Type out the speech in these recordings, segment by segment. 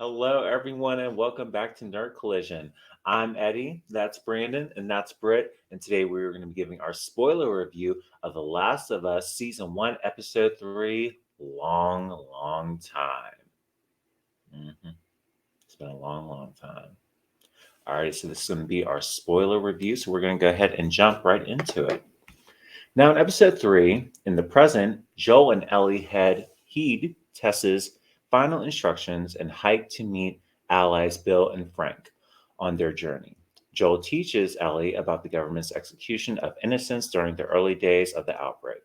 Hello, everyone, and welcome back to Nerd Collision. I'm Eddie, that's Brandon, and that's Britt. And today we're going to be giving our spoiler review of The Last of Us Season 1, Episode 3, Long, Long Time. It's been a long, long time. All right, so this is going to be our spoiler review, so we're going to go ahead and jump right into it. Now, in Episode 3, in the present, Joel and Ellie heed Tess's final instructions and hike to meet allies Bill and Frank on their journey. Joel teaches Ellie about the government's execution of innocents during the early days of the outbreak.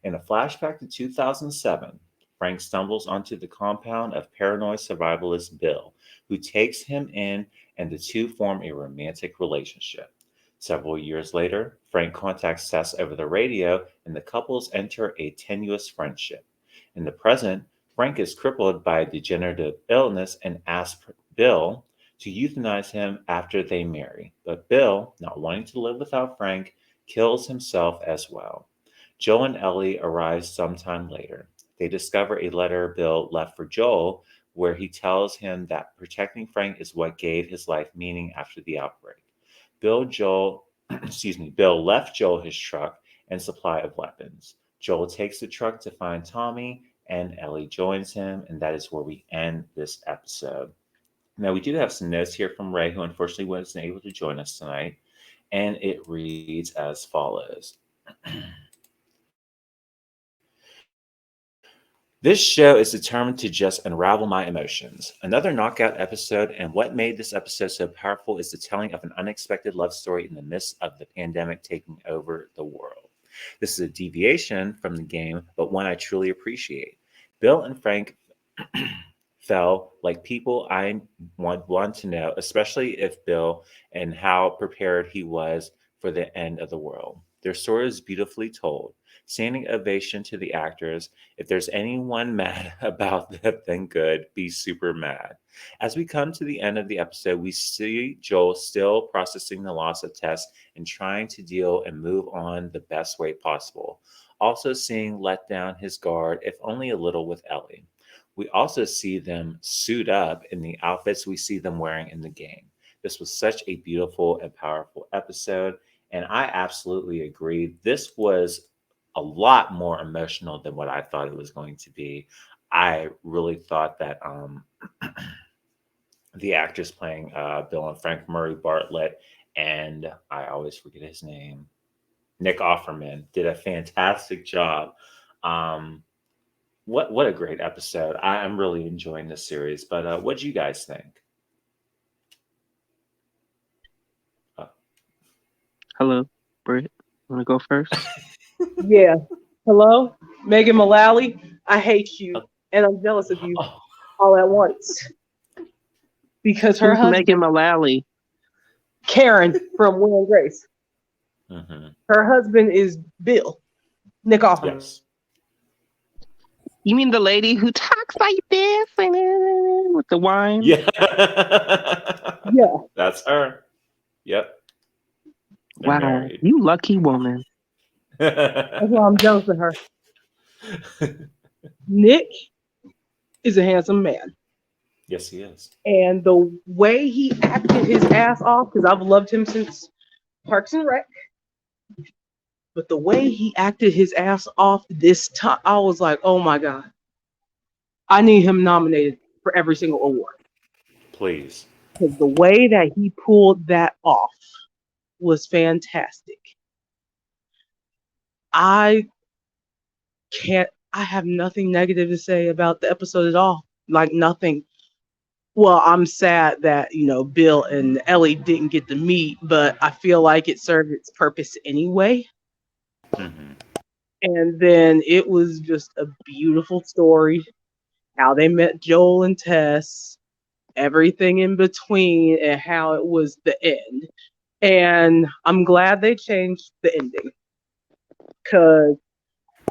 In a flashback to 2007, Frank stumbles onto the compound of paranoid survivalist Bill, who takes him in, and the two form a romantic relationship. Several years later, Frank contacts Tess over the radio, and the couples enter a tenuous friendship. In the present, Frank is crippled by a degenerative illness and asks Bill to euthanize him after they marry. But Bill, not wanting to live without Frank, kills himself as well. Joel and Ellie arrive sometime later. They discover a letter Bill left for Joel where he tells him that protecting Frank is what gave his life meaning after the outbreak. Bill left Joel his truck and supply of weapons. Joel takes the truck to find Tommy, and Ellie joins him, and that is where we end this episode. Now, we do have some notes here from Ray, who unfortunately wasn't able to join us tonight, and it reads as follows. This show is determined to just unravel my emotions. Another knockout episode, and what made this episode so powerful is the telling of an unexpected love story in the midst of the pandemic taking over the world. This is a deviation from the game, but one I truly appreciate. Bill and Frank felt like people I want to know, especially if Bill and how prepared he was for the end of the world. Their story is beautifully told. Standing ovation to the actors. If there's anyone mad about them, then good, be super mad. As we come to the end of the episode, we see Joel still processing the loss of Tess and trying to deal and move on the best way possible. Also seeing let down his guard, if only a little, with Ellie. We also see them suit up in the outfits we see them wearing in the game. This was such a beautiful and powerful episode, and I absolutely agree. This was a lot more emotional than what I thought it was going to be. I really thought that the actors playing Bill and Frank, Murray Bartlett, and I always forget his name, Nick Offerman, did a fantastic job. Um, what a great episode! I'm really enjoying this series. But what do you guys think? Uh, Hello, Britt. Want to go first? Yeah. Hello, Megan Mullally. I hate you, oh, and I'm jealous of you oh, all at once because her Who's Megan husband, Mullally? Karen from Will and Grace, mhm. her husband is Bill, Nick Offerman. Yes. You mean the lady who talks like this and with the wine? Yeah. Yeah, That's her. Yep. They're Wow, married. you lucky woman. that's why I'm jealous of her. Nick is a handsome man, Yes, he is. and the way he acted his ass off, because I've loved him since Parks and Rec, but the way he acted his ass off this time, I was like, oh my god, I need him nominated for every single award. Please. Because the way that he pulled that off was fantastic. I I have nothing negative to say about the episode at all. Like nothing. Well, I'm sad that, Bill and Ellie didn't get to meet, but I feel like it served its purpose anyway. Hmm. And then it was just a beautiful story. How they met Joel and Tess, everything in between, and how it was the end. And I'm glad they changed the ending because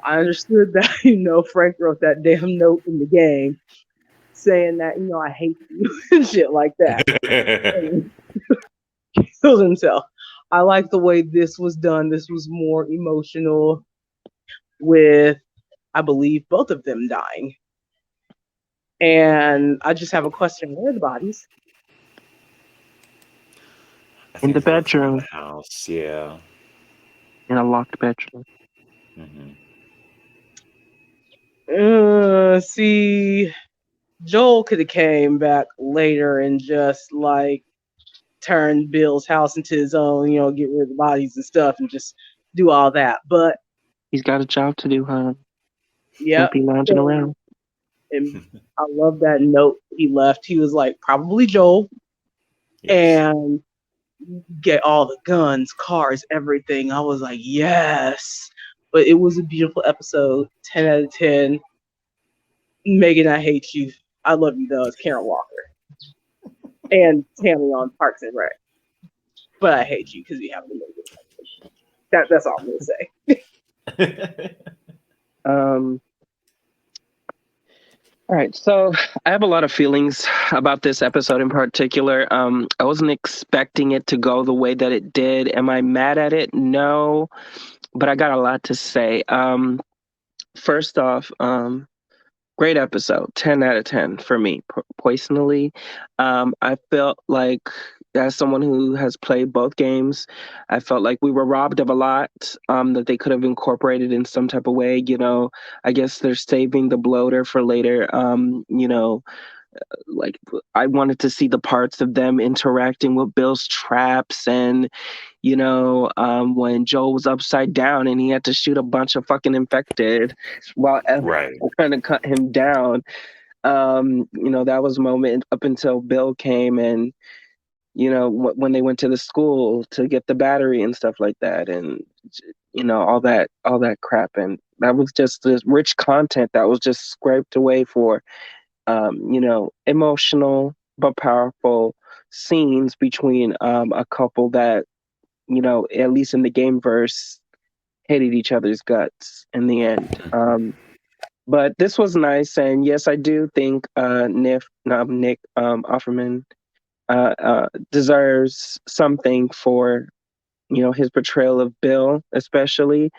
I understood that, Frank wrote that damn note in the game saying that, I hate you and shit like that. And he killed himself. I like the way this was done. This was more emotional with, I believe, both of them dying. And I just have a question: where are the bodies? I In the think they left them in the bedroom. house. Yeah. In a locked bedroom. Hmm. See, Joel could have came back later and just like turned Bill's house into his own, get rid of the bodies and stuff and just do all that. But He's got a job to do, huh? Can't yep. be lounging So, around. and I love that note he left. He was like, probably Joel, Yes. and get all the guns, cars, everything. I was like, yes. But it was a beautiful episode. 10 out of 10. Megan, I hate you. I love you though. It's Karen Walker and Tammy on Parks and Rec. But I hate you because we have an amazing relationship. That's all I'm gonna say. Um, all right, so I have a lot of feelings about this episode in particular. I wasn't expecting it to go the way that it did. Am I mad at it? No, but I got a lot to say. First off, great episode, 10 out of 10 for me personally. I felt like, as someone who has played both games, I felt like we were robbed of a lot that they could have incorporated in some type of way. I guess they're saving the bloater for later. Like, I wanted to see the parts of them interacting with Bill's traps and when Joel was upside down and he had to shoot a bunch of fucking infected while Ellie Right. was trying to cut him down. That was a moment up until Bill came and, when they went to the school to get the battery and stuff like that. And, all that crap. And that was just this rich content that was just scraped away for, emotional but powerful scenes between a couple that at least in the game verse, hated each other's guts in the end. But this was nice, and yes, I do think Nick Offerman deserves something for his portrayal of Bill, especially,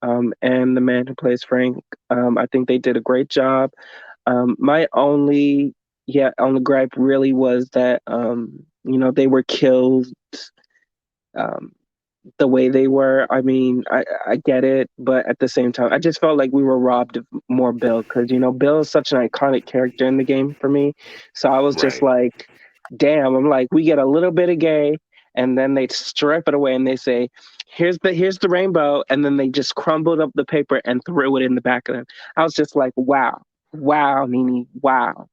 and the man who plays Frank. I think they did a great job. My only gripe really was that they were killed. Um, the way they were. I mean, I get it, but at the same time, I just felt like we were robbed of more Bill because Bill is such an iconic character in the game for me. So I was just Right. like, damn. I'm like, we get a little bit of gay, and then they strip it away and they say, here's the rainbow, and then they just crumbled up the paper and threw it in the back of them. I was just like, wow, Nini, wow.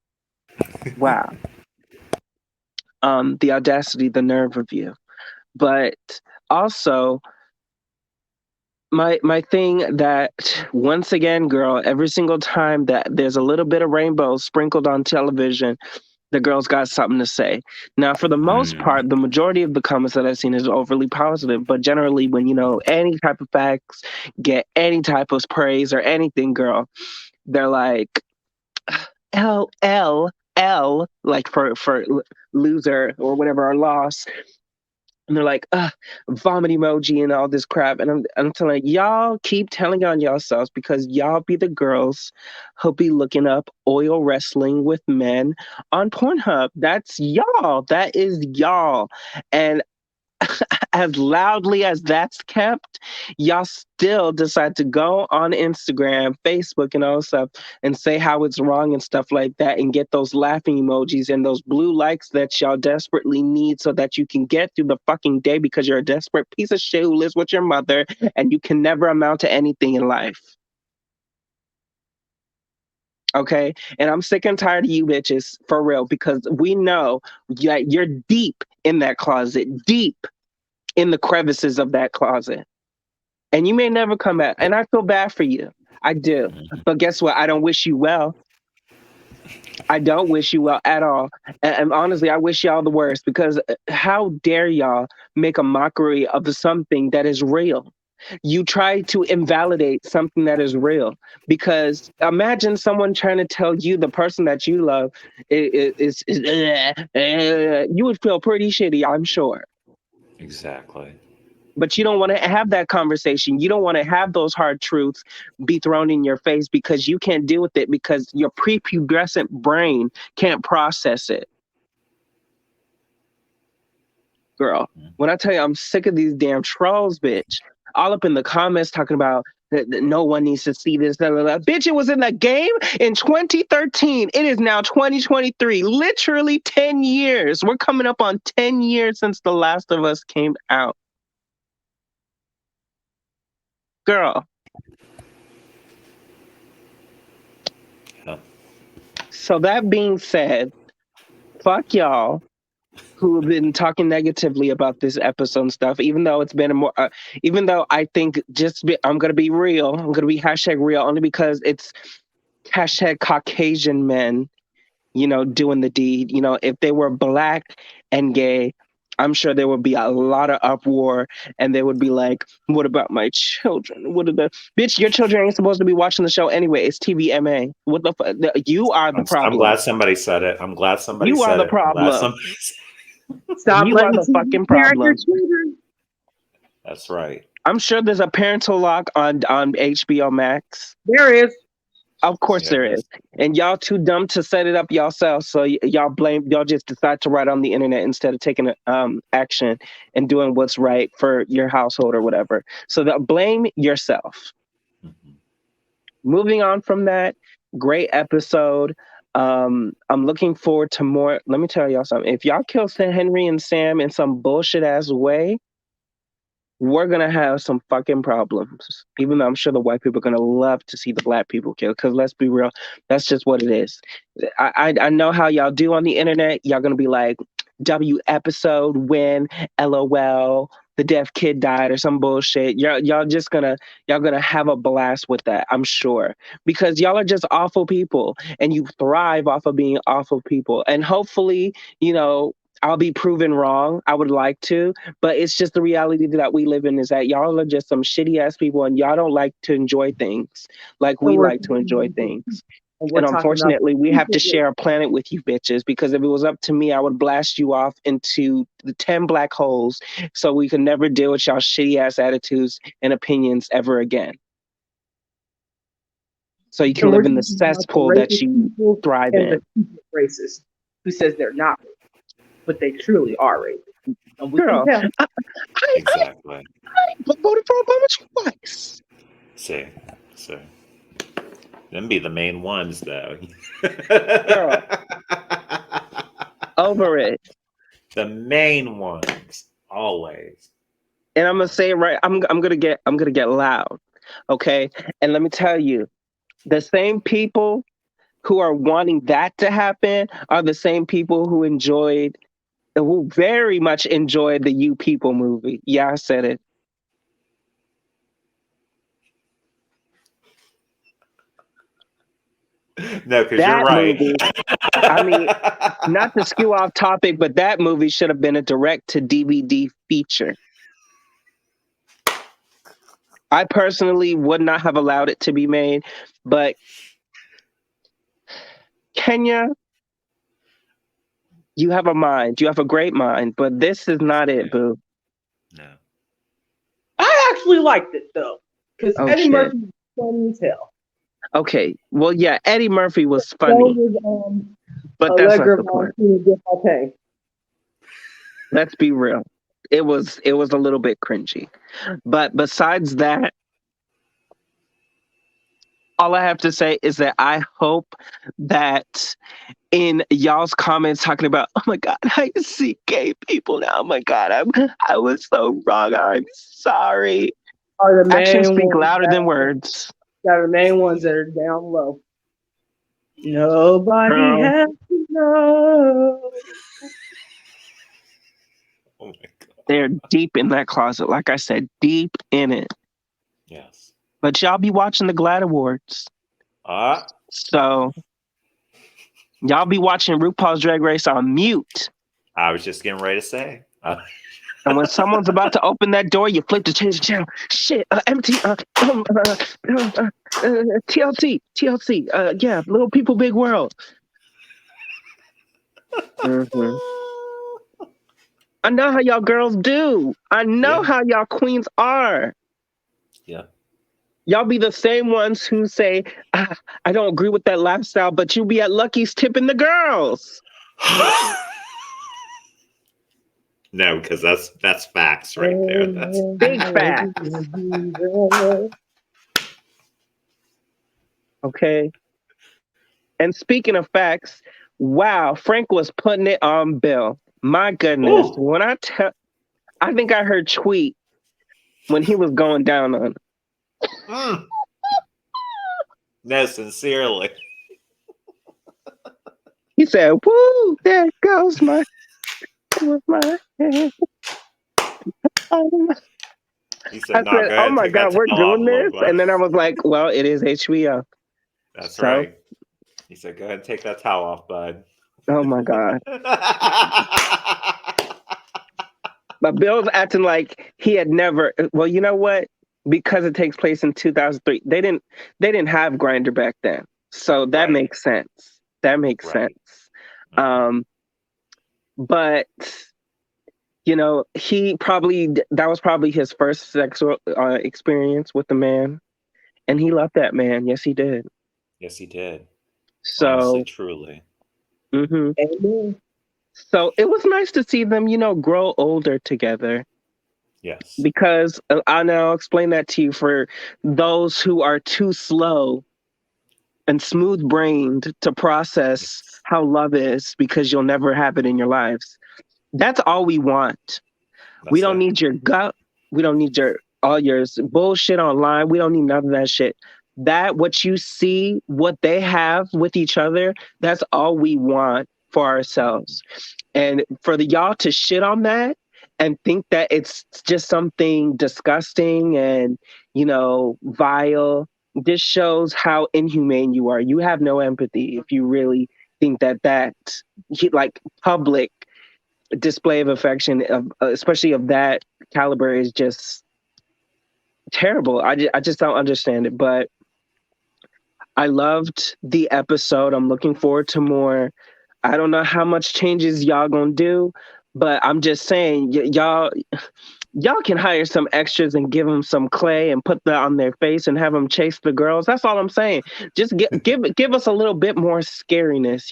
The audacity, the nerve of you, but also my thing that, once again, girl, every single time that there's a little bit of rainbow sprinkled on television, the girl's got something to say. Now, for the most Mm. part, the majority of the comments that I've seen is overly positive, but generally when any type of facts get any type of praise or anything, girl, they're like L, like for loser or whatever, or loss. And they're like, vomit emoji and all this crap. And I'm telling y'all, keep telling on yourselves, because y'all be the girls who'll be looking up oil wrestling with men on Pornhub. That's y'all. That is y'all. And as loudly as that's kept, y'all still decide to go on Instagram, Facebook, and all stuff and say how it's wrong and stuff like that, and get those laughing emojis and those blue likes that y'all desperately need so that you can get through the fucking day, because you're a desperate piece of shit who lives with your mother and you can never amount to anything in life. Okay? And I'm sick and tired of you bitches, for real, because we know that you're deep in that closet, deep in the crevices of that closet. And you may never come back. And I feel bad for you. I do. But guess what? I don't wish you well. I don't wish you well at all. And honestly, I wish y'all the worst, because how dare y'all make a mockery of something that is real? You try to invalidate something that is real, because imagine someone trying to tell you the person that you love is you would feel pretty shitty, I'm sure. Exactly. But you don't want to have that conversation. You don't want to have those hard truths be thrown in your face because you can't deal with it because your prepubescent brain can't process it. Girl, when I tell you I'm sick of these damn trolls, bitch, all up in the comments talking about that no one needs to see this. Blah, blah, blah. Bitch, it was in the game in 2013. It is now 2023. Literally 10 years. We're coming up on 10 years since The Last of Us came out. Girl. Yeah. So that being said, fuck y'all who have been talking negatively about this episode and stuff, even though it's been a more, even though I think I'm going to be real. I'm going to be hashtag real only because it's hashtag Caucasian men, you know, doing the deed. You know, if they were black and gay, I'm sure there would be a lot of uproar and they would be like, what about my children? What are the bitch? Your children ain't supposed to be watching the show anyway. It's TVMA. What the fuck? You are the problem. I'm glad somebody said it. I'm glad somebody You said are the it. I'm glad problem. somebody said Stop You letting are the fucking parent your problem. children. That's right. I'm sure there's a parental lock on HBO Max. There is. Of course there is. And y'all too dumb to set it up yourself. So y'all just decide to write on the internet instead of taking action and doing what's right for your household or whatever. So blame yourself. Mhm. Moving on from that, great episode. I'm looking forward to more. Let me tell y'all something. If y'all kill Henry and Sam in some bullshit ass way, we're gonna have some fucking problems. Even though I'm sure the white people are gonna love to see the black people killed, because let's be real, that's just what it is. I know how y'all do on the internet. Y'all gonna be like, W episode when LOL the deaf kid died or some bullshit. Y'all gonna have a blast with that, I'm sure. Because y'all are just awful people and you thrive off of being awful people. And hopefully, you know, I'll be proven wrong. I would like to, but it's just the reality that we live in is that y'all are just some shitty ass people and y'all don't like to enjoy things like we like to enjoy things. And unfortunately, we have to share a planet with you bitches because if it was up to me, I would blast you off into the 10 black holes so we could never deal with y'all shitty ass attitudes and opinions ever again. So you can live in the cesspool that you thrive in. The racist who says they're not racist, but they truly are racist. And we Girl, can tell. Exactly. I voted for Obama twice. See. Them be the main ones, though. Girl. Over it. The main ones, always. And I'm gonna say it right. I'm gonna get loud, okay? And let me tell you, the same people who are wanting that to happen are the same people who very much enjoyed the You People movie. Yeah, I said it. No, because you're right. Movie, I mean, not to skew off topic, but that movie should have been a direct-to-DVD feature. I personally would not have allowed it to be made, but Kenya, you have a mind. You have a great mind, but this is not it, boo. No. I actually liked it, though, because Eddie Murphy was funny as hell. Okay, well, yeah, Eddie Murphy was funny, but that's not the point. Let's be real. It was a little bit cringy. But besides that, all I have to say is that I hope that in y'all's comments talking about, oh my God, I see gay people now. Oh my God, I was so wrong. I'm sorry. Actions speak louder than words. Are the main ones that are down low. Nobody has to know. Oh my God. They're deep in that closet. Like I said, deep in it. Yes. But y'all be watching the GLAAD Awards. So y'all be watching RuPaul's Drag Race on mute. I was just getting ready to say. And when someone's about to open that door, you flip to change the channel. Shit, TLC. Yeah, Little People, Big World. Mm-hmm. I know how y'all girls do. I know Yeah. how y'all queens are. Yeah. Y'all be the same ones who say, I don't agree with that lifestyle, but you be at Lucky's tipping the girls. No, because that's facts right there. That's Big facts. Okay. And speaking of facts, wow, Frank was putting it on Bill. My goodness. Ooh. When I think I heard tweet when he was going down on. Mm. No, sincerely. He said, "Woo, there goes my head." He I said, "No, said, go "Oh ahead and my take that God, we're towel off, doing little this," boy." and then I was like, "Well, it is HBO." That's So, right. He said, "Go ahead and take that towel off, bud." oh my God, but Bill's acting like he had never. Well, you know what? Because it takes place in 2003, they didn't have Grinder back then, so that Right. makes sense. That makes Right. sense. Mhm. But he probably that was probably his first sexual experience with a man, and he Mhm. loved that man. Yes, he did. Yes, he did. Honestly, So, truly. mhm. Amen. So it was nice to see them, grow older together. Yes. Because I'll now explain that to you for those who are too slow and smooth brained to process Yes. how love is because you'll never have it in your lives. That's all we want. We That's don't it. need your gut. We don't need all your bullshit online. We don't need none of that shit. That what you see, what they have with each other, that's all we want for Mhm. ourselves. And for the y'all to shit on that and think that it's just something disgusting and, vile, this shows how inhumane you are. You have no empathy if you really think that like public display of affection, especially of that caliber, is just terrible. I just don't understand it. But I loved the episode. I'm looking forward to more. I don't know how much changes y'all gonna do, but I'm just saying, y'all can hire some extras and give them some clay and put that on their face and have them chase the girls. That's all I'm saying. Just give us a little bit more scariness.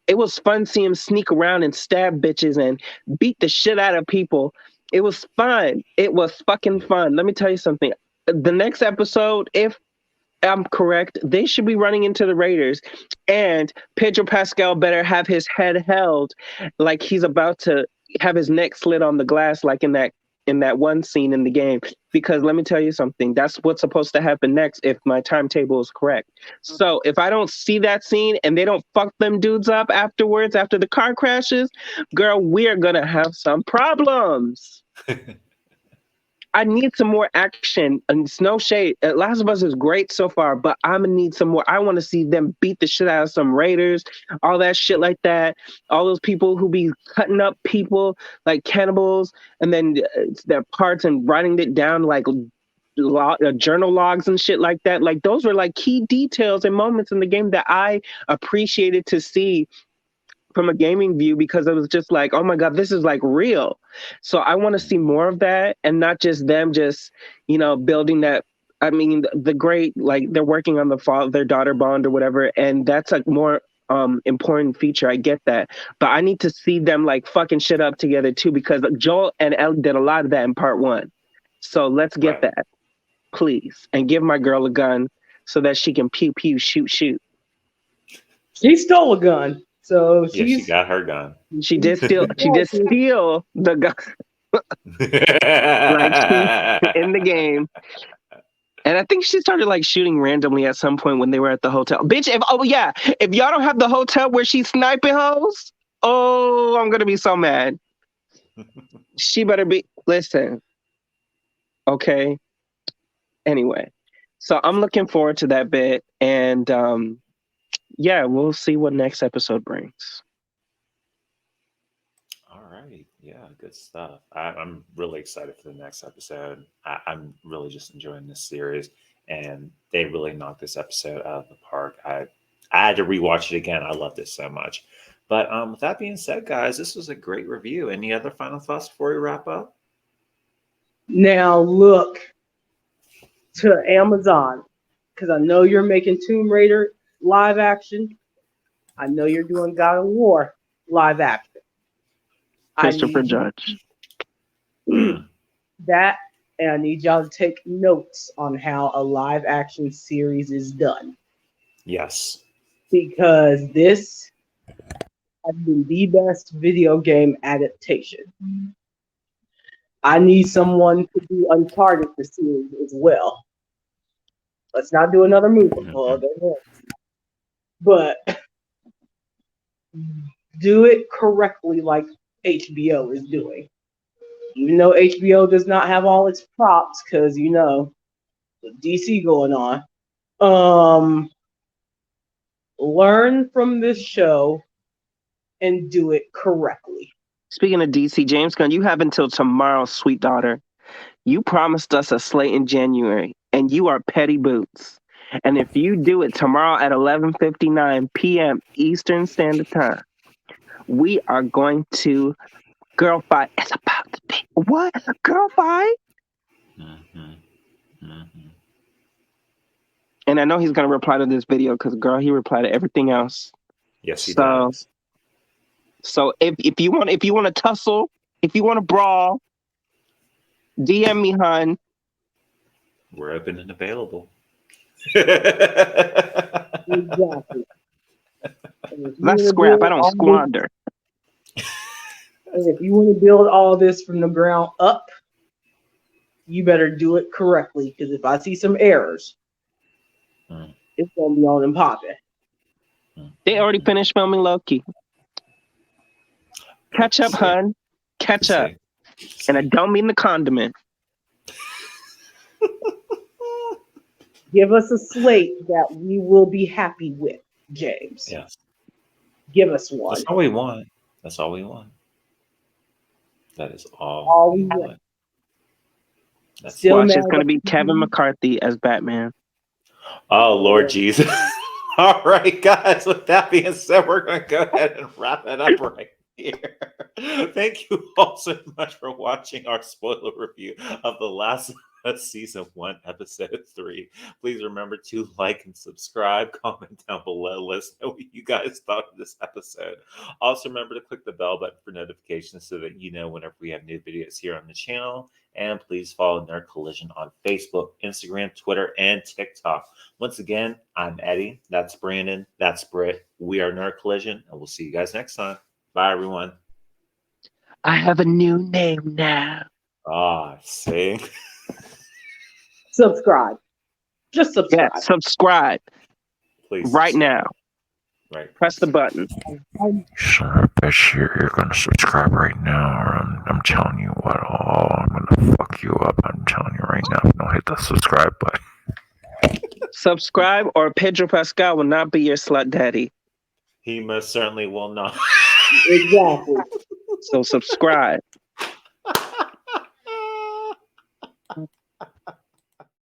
It was fun seeing him sneak around and stab bitches and beat the shit out of people. It was fun. It was fucking Yeah. fun. Let me tell you something. The next episode, if I'm correct, they should be running into the Raiders, and Pedro Pascal better have his head held like he's about to have his neck slit on the glass, like in that one scene in the game. Because let me tell you something, that's what's supposed to happen next if my timetable is correct. So if I don't see that scene and they don't fuck them dudes up afterwards, after the car crashes, girl, we're gonna have some problems. I need some more action, and it's no shade. Last of Us is great so far, but I'm gonna need some more. I want to see them beat the shit out of some Raiders, all that shit like that. All those people who be cutting up people like cannibals, and then their parts and writing it down like journal logs and shit like that. Like those were like key details and moments in the game that I appreciated to see from a gaming view, because it was just like, oh my God, this is like real. So I want to see more of that, and not just them just, building that. I mean, the great, like they're working on the father daughter bond or whatever, and that's like more important feature. I get that, but I need to see them like fucking shit up together too, because Joel and Ellie did a lot of that in part one. So let's get Right. that, please, and give my girl a gun so that she can pew pew shoot shoot. She stole a gun, so Yeah, she she's got her gun. She did steal. She did steal the gun. Like she's in the game. And I think she started like shooting randomly at some point when they were at the hotel. Bitch, if y'all don't have the hotel where she's sniping hoes, oh, I'm gonna be so mad. She better be listen, okay. Anyway. So I'm looking forward to that bit. And yeah, we'll see what next episode brings. All right. Yeah, good stuff. I'm really excited for the next episode. I'm really just enjoying this series, and they really knocked this episode out of the park. I had to rewatch it again. I loved it so much. But with that being said, guys, this was a great review. Any other final thoughts before we wrap up? Now look to Amazon, because I know you're making Tomb Raider live action. I know you're doing God of War live action. Christopher Judge. That, and I need y'all to take notes on how a live action series is done. Yes. Because this has been the best video game adaptation. I need someone to do Uncharted the series as well. Let's not do another movie. But do it correctly like HBO is doing. Even though HBO does not have all its props, because DC going on. Learn from this show and do it correctly. Speaking of DC, James Gunn, you have until tomorrow, sweet daughter. You promised us a slate in January, and you are petty boots. And if you do it tomorrow at 11:59 p.m. Eastern Standard Time, we are going to girl fight. It's about to be what? Girl fight? And I know he's going to reply to this video because, girl, he replied to everything else. Yes, he does. So if you want to tussle, if you want to brawl, DM me, hun. We're open and available. Exactly. Let's scrap. I don't squander. And if you want to build all this from the ground up, you better do it correctly. Because if I see some errors, it's gonna be on and popping. They already finished filming Loki. Catch up, hun. Catch up. And I don't mean the condiment. Give us a slate that we will be happy with, James. Yes. Give us one. That's all we want. That's all we want. That is all we want. That's Watch, it's going to be Kevin McCarthy as Batman. Oh, Lord Jesus. All right, guys. With that being said, we're going to go ahead and wrap it up right here. Thank you all so much for watching our spoiler review of The Last of Us Season 1, Episode 3. Please remember to like and subscribe. Comment down below. Let us know what you guys thought of this episode. Also, remember to click the bell button for notifications so that you know whenever we have new videos here on the channel. And please follow Nerd Collision on Facebook, Instagram, Twitter, and TikTok. Once again, I'm Eddie. That's Brandon. That's Britt. We are Nerd Collision, and we'll see you guys next time. Bye, everyone. I have a new name now. See? Subscribe. Just subscribe. Yeah, subscribe. Please. Right now. Right. Press the button. So I bet you're gonna subscribe right now, or I'm telling you what, I'm gonna fuck you up. I'm telling you right now, don't hit the subscribe button. Subscribe, or Pedro Pascal will not be your slut daddy. He most certainly will not. Exactly. So subscribe.